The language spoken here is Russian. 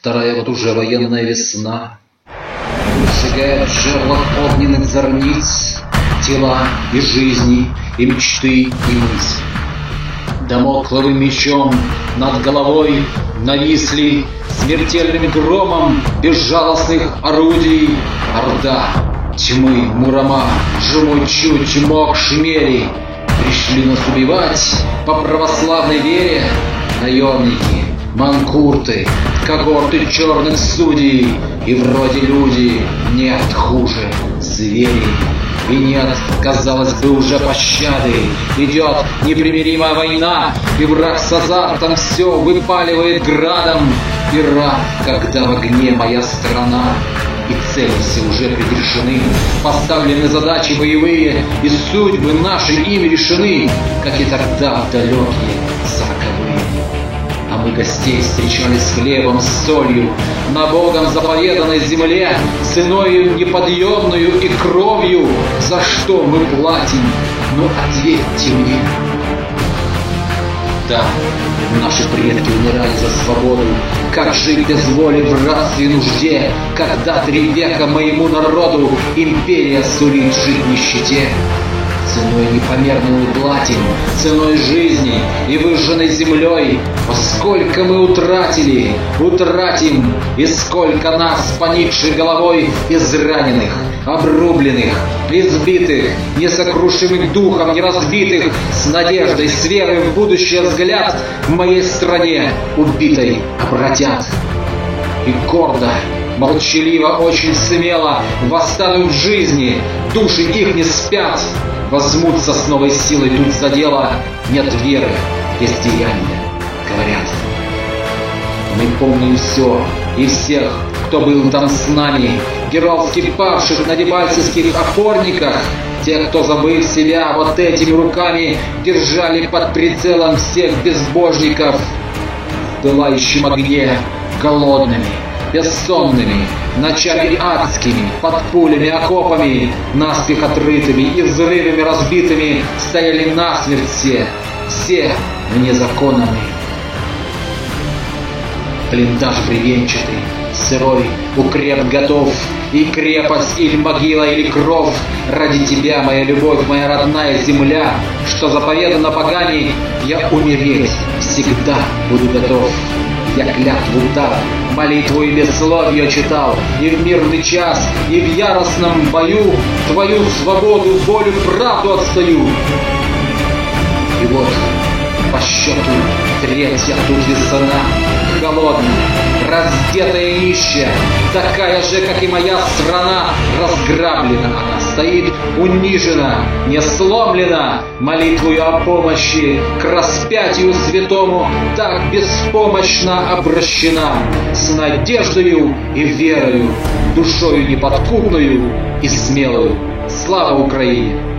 Вторая вот уже военная весна сжигает в жерлах огненных зорниц тела и жизни, и мечты, и мысли. Дамокловым мечом над головой нависли смертельным громом безжалостных орудий орда тьмы, Мурама, Жумучу, Тимок, Шмели. Пришли нас убивать по православной вере наемники, манкурты, когорты черных судей. И вроде люди нет хуже зверей. И нет, казалось бы, уже пощады. Идет непримиримая война, и враг с азартом все выпаливает градом. И рад, когда в огне моя страна, и цели все уже предрешены, поставлены задачи боевые, и судьбы наши ими решены, как и тогда в далекие 40-е. А мы гостей встречали с хлебом, с солью, на Богом заповеданной земле, ценою неподъемную и кровью. За что мы платим? Ну, ответьте мне. Да, наши предки умирали за свободу. Как жить без воли в рабстве и нужде, когда 3 века моему народу империя сулит жить в нищете? Ценой непомерной платим, ценой жизни и выжженной землей. Сколько мы утратили, утратим, и сколько нас, поникшей головой, израненных, обрубленных, избитых, несокрушимых духом, неразбитых, с надеждой, с верой в будущее взгляд в моей стране убитой обратят. И гордо, молчаливо, очень смело восстанут в жизни, души их не спят, возьмутся с новой силой тут за дело. Нет веры, есть деяния, говорят. Мы помним все и всех, кто был там с нами, героически павших на дебальцевских опорниках, тех, кто, забыв себя, вот этими руками держали под прицелом всех безбожников в пылающем огне, голодными, бессонными, ночами адскими, под пулями, окопами, наспех отрытыми и взрывами разбитыми стояли насмерть все вне закона мы. Блиндаж бревенчатый, сырой, укреп готов, и крепость или могила, или кров. Ради тебя, моя любовь, моя родная земля, что заповедано богами, я умереть всегда буду готов. Я клятву дал, молитву и бессловие читал, и в мирный час, и в яростном бою твою свободу, волю, правду отстаю. И вот по счету 3-я тут весна, холодная, раздетая и нищая, такая же, как и моя страна, разграблена она стоит, унижена, не сломлена, молитвою о помощи к распятию святому так беспомощно обращена, с надеждою и верою, душою неподкупную и смелую. Слава Украине!